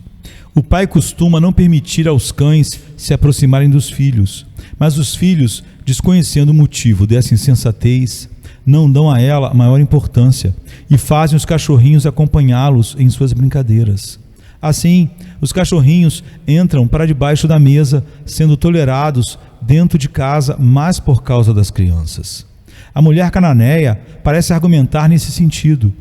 O pai costuma não permitir aos cães se aproximarem dos filhos, mas os filhos, desconhecendo o motivo dessa insensatez, não dão a ela maior importância e fazem os cachorrinhos acompanhá-los em suas brincadeiras. Assim, os cachorrinhos entram para debaixo da mesa, sendo tolerados dentro de casa mais por causa das crianças. A mulher cananeia parece argumentar nesse sentido: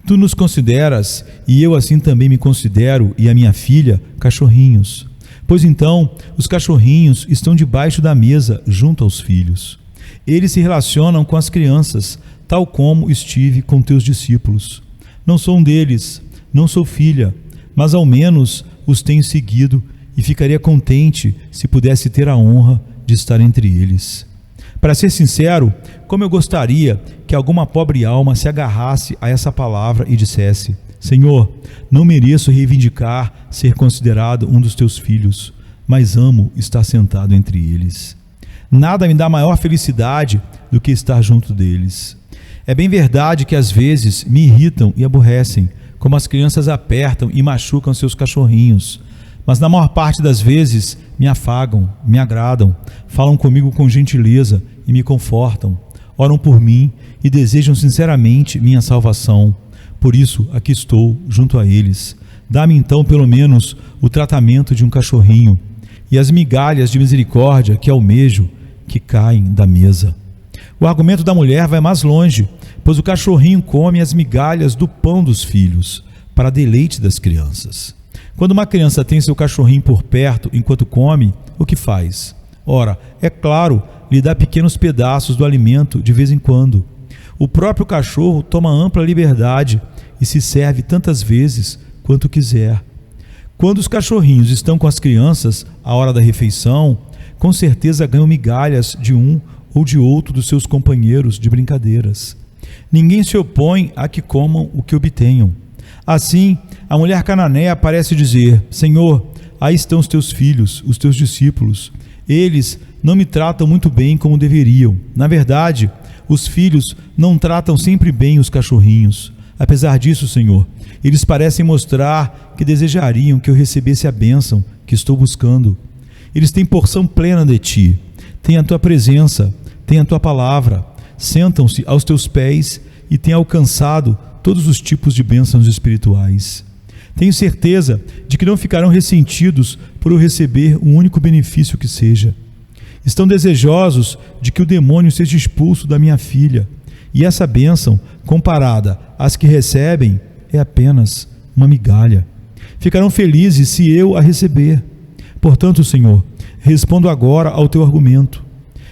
tu nos consideras, e eu assim também me considero, e a minha filha, cachorrinhos. Pois então, os cachorrinhos estão debaixo da mesa junto aos filhos. Eles se relacionam com as crianças, tal como estive com teus discípulos. Não sou um deles, não sou filha, mas ao menos os tenho seguido e ficaria contente se pudesse ter a honra de estar entre eles. Para ser sincero, como eu gostaria que alguma pobre alma se agarrasse a essa palavra e dissesse: Senhor, não mereço reivindicar ser considerado um dos teus filhos, mas amo estar sentado entre eles. Nada me dá maior felicidade do que estar junto deles. É bem verdade que às vezes me irritam e aborrecem, como as crianças apertam e machucam seus cachorrinhos, mas na maior parte das vezes me afagam, me agradam, falam comigo com gentileza e me confortam, oram por mim e desejam sinceramente minha salvação. Por isso, aqui estou, junto a eles. Dá-me então, pelo menos, o tratamento de um cachorrinho e as migalhas de misericórdia que almejo, que caem da mesa. O argumento da mulher vai mais longe, pois o cachorrinho come as migalhas do pão dos filhos, para deleite das crianças. Quando uma criança tem seu cachorrinho por perto enquanto come, o que faz? Ora, é claro, lhe dá pequenos pedaços do alimento de vez em quando. O próprio cachorro toma ampla liberdade e se serve tantas vezes quanto quiser. Quando os cachorrinhos estão com as crianças à hora da refeição, com certeza ganham migalhas de um ou de outro dos seus companheiros de brincadeiras. Ninguém se opõe a que comam o que obtenham. Assim, a mulher cananeia parece dizer: Senhor, aí estão os teus filhos, os teus discípulos. Eles não me tratam muito bem como deveriam. Na verdade, os filhos não tratam sempre bem os cachorrinhos. Apesar disso, Senhor, eles parecem mostrar que desejariam que eu recebesse a bênção que estou buscando. Eles têm porção plena de ti, têm a tua presença, têm a tua palavra. sentam-se aos teus pés e têm alcançado todos os tipos de bênçãos espirituais. Tenho certeza de que não ficarão ressentidos por eu receber um único benefício que seja. Estão desejosos de que o demônio seja expulso da minha filha, e essa bênção, comparada às que recebem, é apenas uma migalha. Ficarão felizes se eu a receber. Portanto, Senhor, respondo agora ao teu argumento.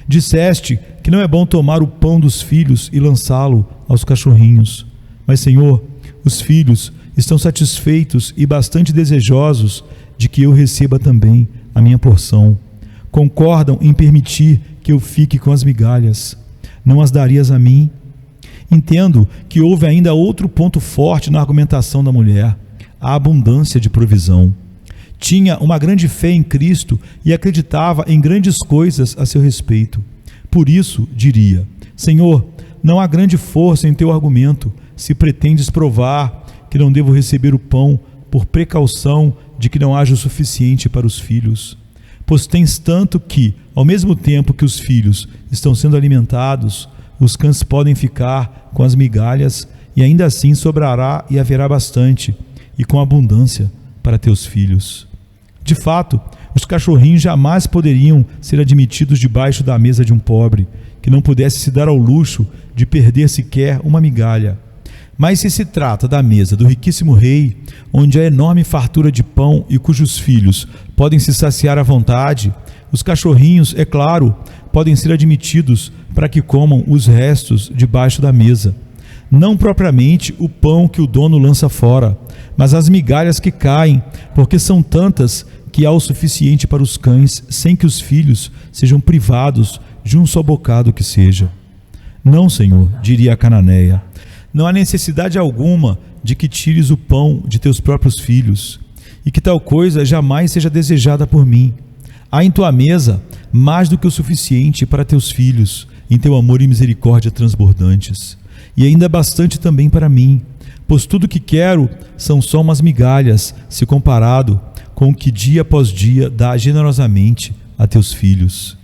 Disseste que não é bom tomar o pão dos filhos e lançá-lo aos cachorrinhos. Mas, Senhor, os filhos estão satisfeitos e bastante desejosos de que eu receba também a minha porção. Concordam em permitir que eu fique com as migalhas. Não as darias a mim? Entendo que houve ainda outro ponto forte na argumentação da mulher: a abundância de provisão. Tinha uma grande fé em Cristo e acreditava em grandes coisas a seu respeito. Por isso, diria: Senhor, não há grande força em teu argumento, se pretendes provar que não devo receber o pão por precaução de que não haja o suficiente para os filhos. Pois tens tanto que, ao mesmo tempo que os filhos estão sendo alimentados, os cães podem ficar com as migalhas, e ainda assim sobrará e haverá bastante, e com abundância para teus filhos. De fato, os cachorrinhos jamais poderiam ser admitidos debaixo da mesa de um pobre, que não pudesse se dar ao luxo de perder sequer uma migalha. Mas se trata da mesa do riquíssimo rei, onde há enorme fartura de pão e cujos filhos podem se saciar à vontade, os cachorrinhos, é claro, podem ser admitidos para que comam os restos debaixo da mesa. Não propriamente o pão que o dono lança fora, mas as migalhas que caem, porque são tantas que há o suficiente para os cães, sem que os filhos sejam privados de um só bocado que seja. Não, Senhor, diria a cananeia, não há necessidade alguma de que tires o pão de teus próprios filhos, e que tal coisa jamais seja desejada por mim. Há em tua mesa mais do que o suficiente para teus filhos, em teu amor e misericórdia transbordantes, e ainda bastante também para mim, pois tudo o que quero são só umas migalhas, se comparado com o que dia após dia dá generosamente a teus filhos.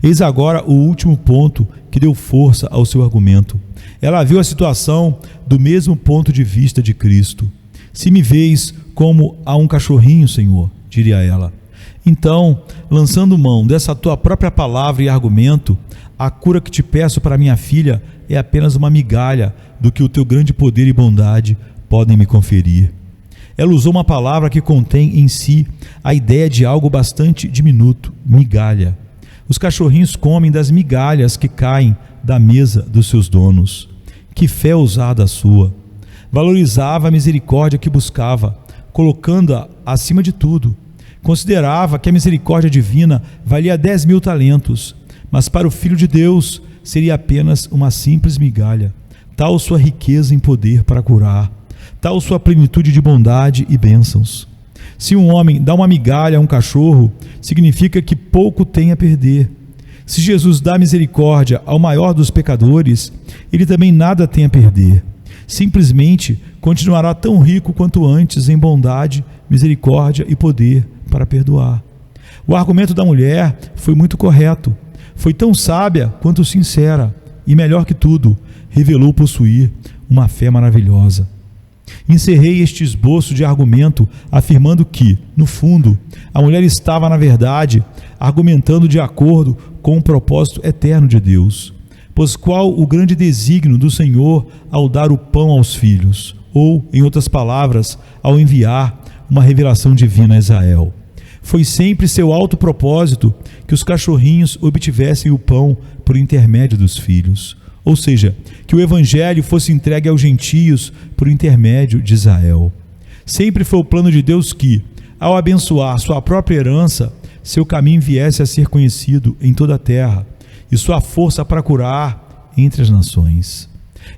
Eis agora o último ponto que deu força ao seu argumento. Ela viu a situação do mesmo ponto de vista de Cristo. Se me vês como a um cachorrinho, Senhor, diria ela, então, lançando mão dessa tua própria palavra e argumento, a cura que te peço para minha filha é apenas uma migalha do que o teu grande poder e bondade podem me conferir. Ela usou uma palavra que contém em si a ideia de algo bastante diminuto: migalha. Os cachorrinhos comem das migalhas que caem da mesa dos seus donos. Que fé ousada a sua! Valorizava a misericórdia que buscava, colocando-a acima de tudo. Considerava que a misericórdia divina valia 10.000 talentos, mas para o Filho de Deus seria apenas uma simples migalha. Tal sua riqueza em poder para curar, tal sua plenitude de bondade e bênçãos. Se um homem dá uma migalha a um cachorro, significa que pouco tem a perder. Se Jesus dá misericórdia ao maior dos pecadores, ele também nada tem a perder. Simplesmente continuará tão rico quanto antes em bondade, misericórdia e poder para perdoar. O argumento da mulher foi muito correto, foi tão sábia quanto sincera e, melhor que tudo, revelou possuir uma fé maravilhosa. Encerrei este esboço de argumento afirmando que, no fundo, a mulher estava, na verdade, argumentando de acordo com o propósito eterno de Deus. Pois qual o grande desígnio do Senhor ao dar o pão aos filhos? Ou, em outras palavras, ao enviar uma revelação divina a Israel? Foi sempre seu alto propósito que os cachorrinhos obtivessem o pão por intermédio dos filhos. Ou seja, que o Evangelho fosse entregue aos gentios por intermédio de Israel. Sempre foi o plano de Deus que, ao abençoar sua própria herança, seu caminho viesse a ser conhecido em toda a terra e sua força para curar entre as nações.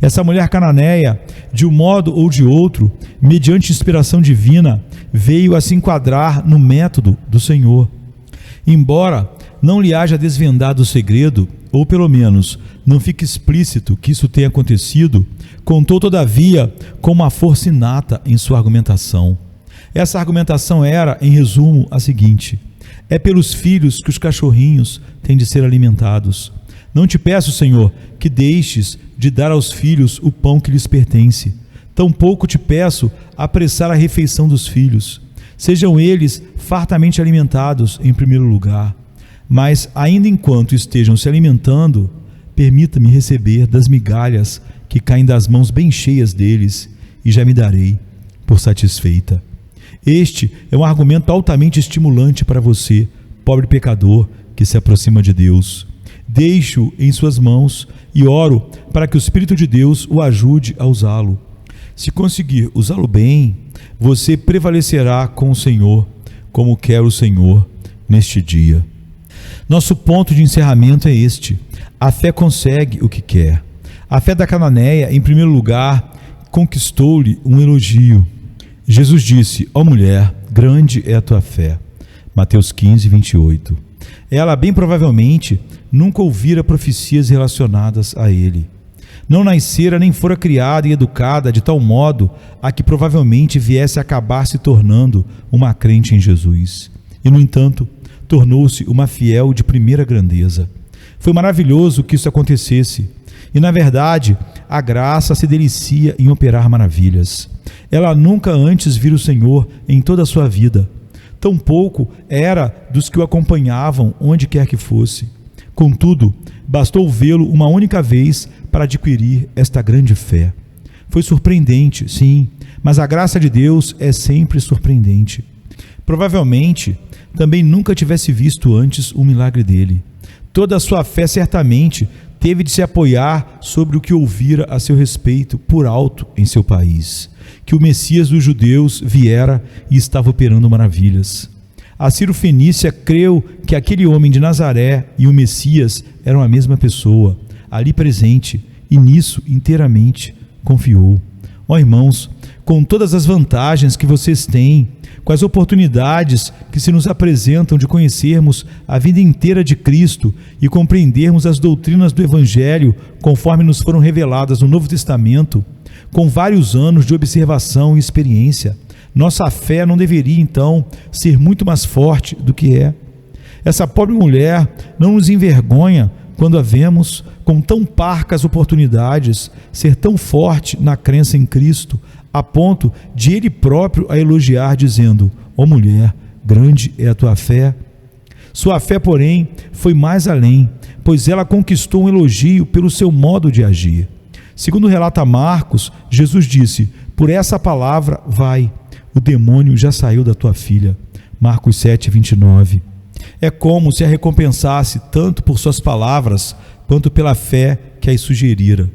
Essa mulher cananeia, de um modo ou de outro, mediante inspiração divina, veio a se enquadrar no método do Senhor. Embora não lhe haja desvendado o segredo, ou pelo menos não fique explícito que isso tenha acontecido, contou todavia com uma força inata em sua argumentação. Essa argumentação era, em resumo, a seguinte: é pelos filhos que os cachorrinhos têm de ser alimentados. Não te peço, Senhor, que deixes de dar aos filhos o pão que lhes pertence. Tampouco te peço apressar a refeição dos filhos. Sejam eles fartamente alimentados em primeiro lugar. Mas, ainda enquanto estejam se alimentando, permita-me receber das migalhas que caem das mãos bem cheias deles, e já me darei por satisfeita. Este é um argumento altamente estimulante para você, pobre pecador que se aproxima de Deus. Deixo em suas mãos e oro para que o Espírito de Deus o ajude a usá-lo. Se conseguir usá-lo bem, você prevalecerá com o Senhor, como quer o Senhor neste dia. Nosso ponto de encerramento é este: a fé consegue o que quer. A fé da cananeia, em primeiro lugar, conquistou-lhe um elogio. Jesus disse: ó mulher, grande é a tua fé. Mateus 15, 28. Ela, bem provavelmente, nunca ouvira profecias relacionadas a ele. Não nascera nem fora criada e educada de tal modo a que provavelmente viesse a acabar se tornando uma crente em Jesus. E, no entanto, tornou-se uma fiel de primeira grandeza. Foi maravilhoso que isso acontecesse. E, na verdade, a graça se delicia em operar maravilhas. Ela nunca antes vira o Senhor em toda a sua vida. Tampouco era dos que o acompanhavam onde quer que fosse. Contudo, bastou vê-lo uma única vez para adquirir esta grande fé. Foi surpreendente, sim, mas a graça de Deus é sempre surpreendente. Provavelmente, também nunca tivesse visto antes o milagre dele. Toda a sua fé certamente teve de se apoiar sobre o que ouvira a seu respeito por alto em seu país, que o Messias dos judeus viera e estava operando maravilhas. A Ciro-Fenícia creu que aquele homem de Nazaré e o Messias eram a mesma pessoa, ali presente, e nisso inteiramente confiou. Ó irmãos, com todas as vantagens que vocês têm, com as oportunidades que se nos apresentam de conhecermos a vida inteira de Cristo e compreendermos as doutrinas do Evangelho conforme nos foram reveladas no Novo Testamento, com vários anos de observação e experiência, nossa fé não deveria, então, ser muito mais forte do que é. Essa pobre mulher não nos envergonha quando a vemos com tão parcas oportunidades, ser tão forte na crença em Cristo, a ponto de Ele próprio a elogiar, dizendo: ó mulher, grande é a tua fé. Sua fé, porém, foi mais além, pois ela conquistou um elogio pelo seu modo de agir. Segundo relata Marcos, Jesus disse: por essa palavra vai, o demônio já saiu da tua filha. Marcos 7, 29. É como se a recompensasse tanto por suas palavras, quanto pela fé que as sugerira.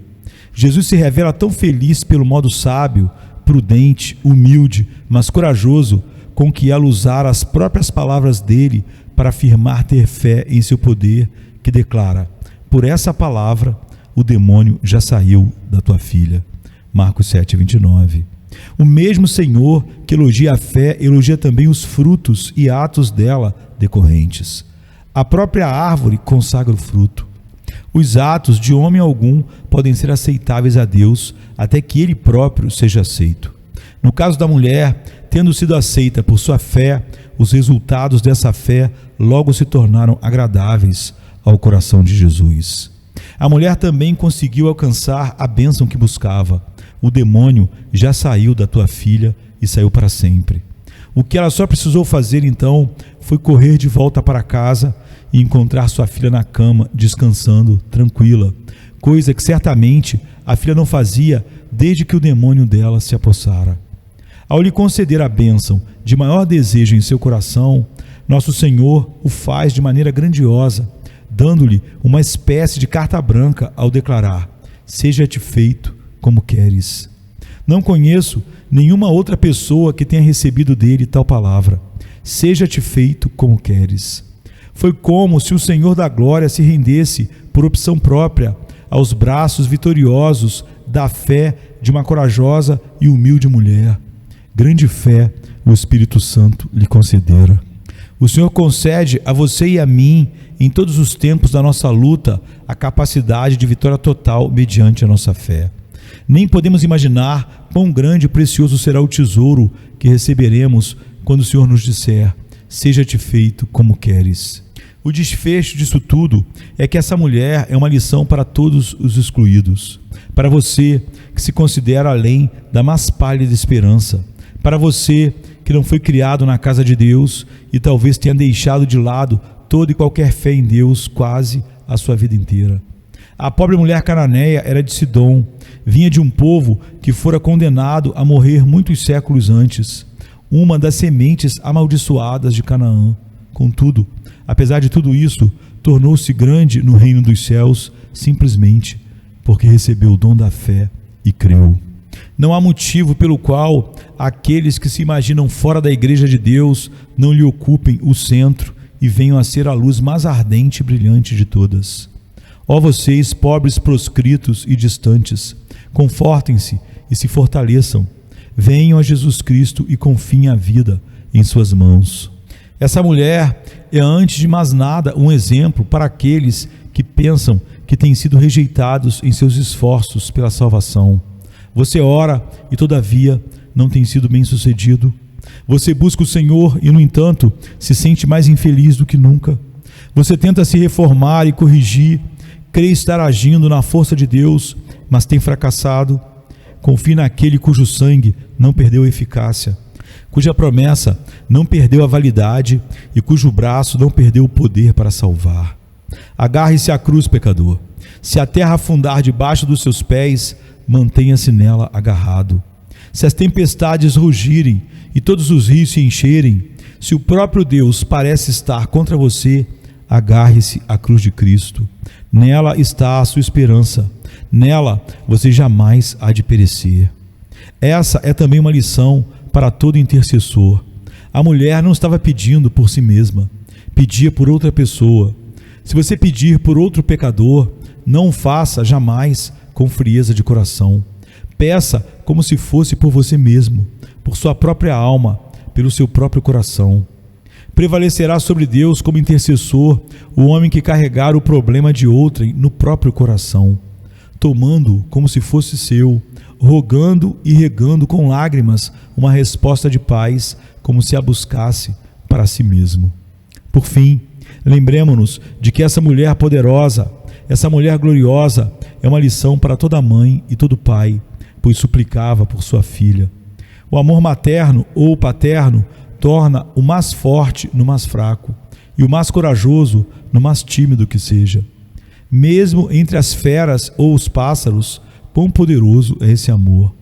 Jesus se revela tão feliz pelo modo sábio, prudente, humilde, mas corajoso, com que ela usara as próprias palavras dele para afirmar ter fé em seu poder, que declara: por essa palavra, o demônio já saiu da tua filha. Marcos 7, 29. O mesmo Senhor que elogia a fé, elogia também os frutos e atos dela decorrentes. A própria árvore consagra o fruto. Os atos de homem algum podem ser aceitáveis a Deus, até que Ele próprio seja aceito. No caso da mulher, tendo sido aceita por sua fé, os resultados dessa fé logo se tornaram agradáveis ao coração de Jesus. A mulher também conseguiu alcançar a bênção que buscava. O demônio já saiu da tua filha e saiu para sempre. O que ela só precisou fazer então foi correr de volta para casa e encontrar sua filha na cama, descansando, tranquila, coisa que certamente a filha não fazia desde que o demônio dela se apossara. Ao lhe conceder a bênção de maior desejo em seu coração, nosso Senhor o faz de maneira grandiosa, dando-lhe uma espécie de carta branca ao declarar: seja-te feito como queres. Não conheço nenhuma outra pessoa que tenha recebido dele tal palavra: seja-te feito como queres. Foi como se o Senhor da glória se rendesse por opção própria aos braços vitoriosos da fé de uma corajosa e humilde mulher. Grande fé o Espírito Santo lhe concedera. O Senhor concede a você e a mim, em todos os tempos da nossa luta, a capacidade de vitória total mediante a nossa fé. Nem podemos imaginar quão grande e precioso será o tesouro que receberemos quando o Senhor nos disser: seja-te feito como queres. O desfecho disso tudo é que essa mulher é uma lição para todos os excluídos. Para você que se considera além da mais pálida esperança. Para você que não foi criado na casa de Deus e talvez tenha deixado de lado toda e qualquer fé em Deus quase a sua vida inteira. A pobre mulher cananeia era de Sidom, vinha de um povo que fora condenado a morrer muitos séculos antes, uma das sementes amaldiçoadas de Canaã. Contudo, apesar de tudo isso, tornou-se grande no reino dos céus, simplesmente porque recebeu o dom da fé e creu. Não há motivo pelo qual aqueles que se imaginam fora da igreja de Deus não lhe ocupem o centro e venham a ser a luz mais ardente e brilhante de todas. Ó vocês, pobres proscritos e distantes, confortem-se e se fortaleçam. Venham a Jesus Cristo e confiem a vida em suas mãos. Essa mulher é, antes de mais nada, um exemplo para aqueles que pensam que têm sido rejeitados em seus esforços pela salvação. Você ora e, todavia, não tem sido bem-sucedido. Você busca o Senhor e, no entanto, se sente mais infeliz do que nunca. Você tenta se reformar e corrigir, crê estar agindo na força de Deus, mas tem fracassado. Confie naquele cujo sangue não perdeu eficácia, cuja promessa não perdeu a validade e cujo braço não perdeu o poder para salvar. Agarre-se à cruz, pecador. Se a terra afundar debaixo dos seus pés, mantenha-se nela agarrado. Se as tempestades rugirem e todos os rios se encherem, se o próprio Deus parece estar contra você, agarre-se à cruz de Cristo. Nela está a sua esperança. Nela você jamais há de perecer. Essa é também uma lição para todo intercessor. A mulher não estava pedindo por si mesma, pedia por outra pessoa. Se você pedir por outro pecador, não o faça jamais com frieza de coração. Peça como se fosse por você mesmo, por sua própria alma, pelo seu próprio coração. Prevalecerá sobre Deus como intercessor o homem que carregar o problema de outrem no próprio coração, tomando como se fosse seu, rogando e regando com lágrimas uma resposta de paz, como se a buscasse para si mesmo. Por fim, lembremos-nos de que essa mulher poderosa, essa mulher gloriosa, é uma lição para toda mãe e todo pai, pois suplicava por sua filha. O amor materno ou paterno torna o mais forte no mais fraco e o mais corajoso no mais tímido que seja. Mesmo entre as feras ou os pássaros, quão poderoso é esse amor.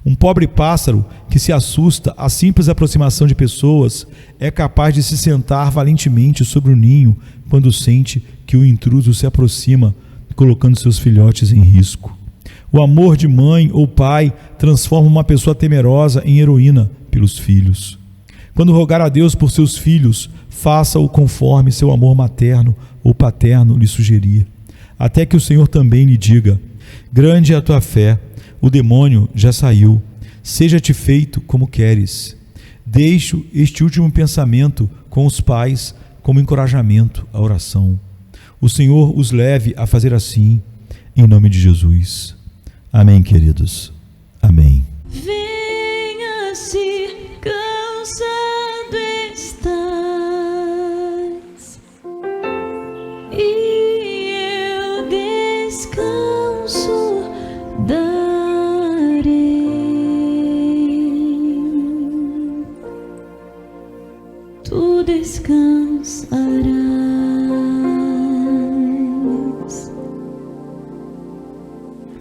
Um pobre pássaro que se assusta à simples aproximação de pessoas é capaz de se sentar valentemente sobre o ninho quando sente que o intruso se aproxima, colocando seus filhotes em risco. O amor de mãe ou pai transforma uma pessoa temerosa em heroína pelos filhos. Quando rogar a Deus por seus filhos, faça-o conforme seu amor materno ou paterno lhe sugerir, até que o Senhor também lhe diga: grande é a tua fé, o demônio já saiu, seja-te feito como queres. Deixo este último pensamento com os pais como encorajamento à oração. O Senhor os leve a fazer assim, em nome de Jesus. Amém, queridos. Amém. Venha se cansado estás, e eu descanso darei. Tu descansarás.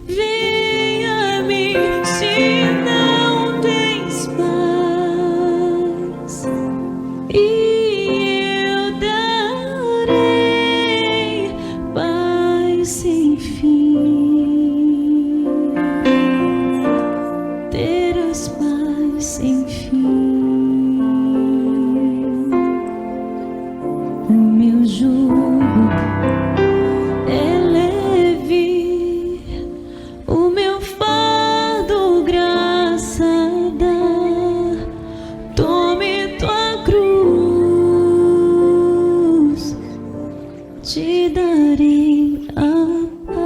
Venha-me se não tens paz, e eu darei paz sem fim. Terás paz sem fim. O meu jugo é leve, o meu fardo graça dá. Tome tua cruz, te darei a paz.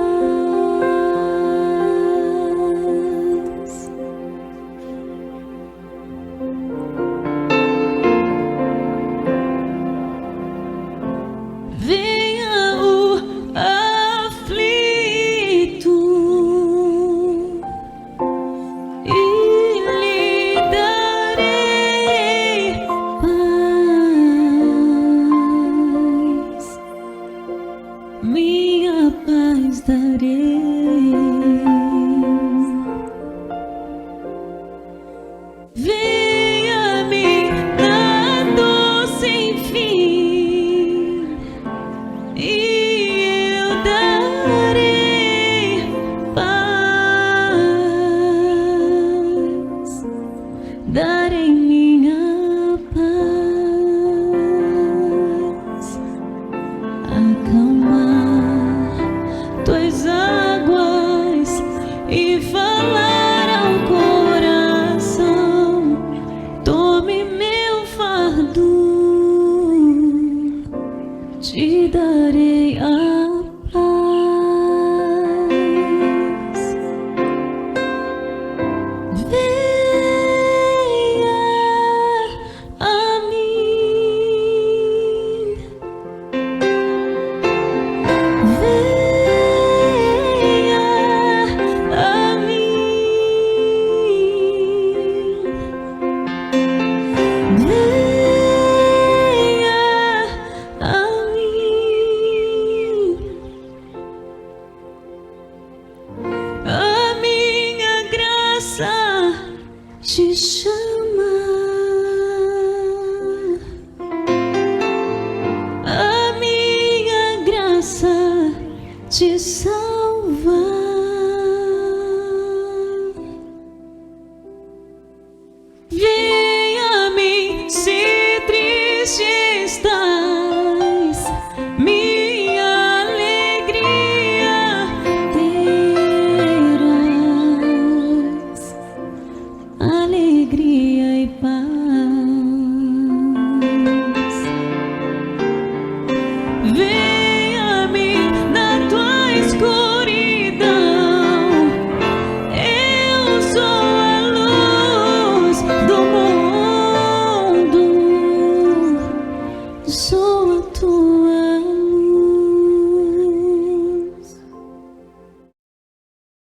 minha paz darei. Venha a mim na dor sem fim, e eu darei paz, darei minha paz, acalmar tuas águas e falar ao coração: tome meu fardo, te darei a paz. Venha a mim, venha a mim, venha a mim. A minha graça te chama, a minha graça te salva.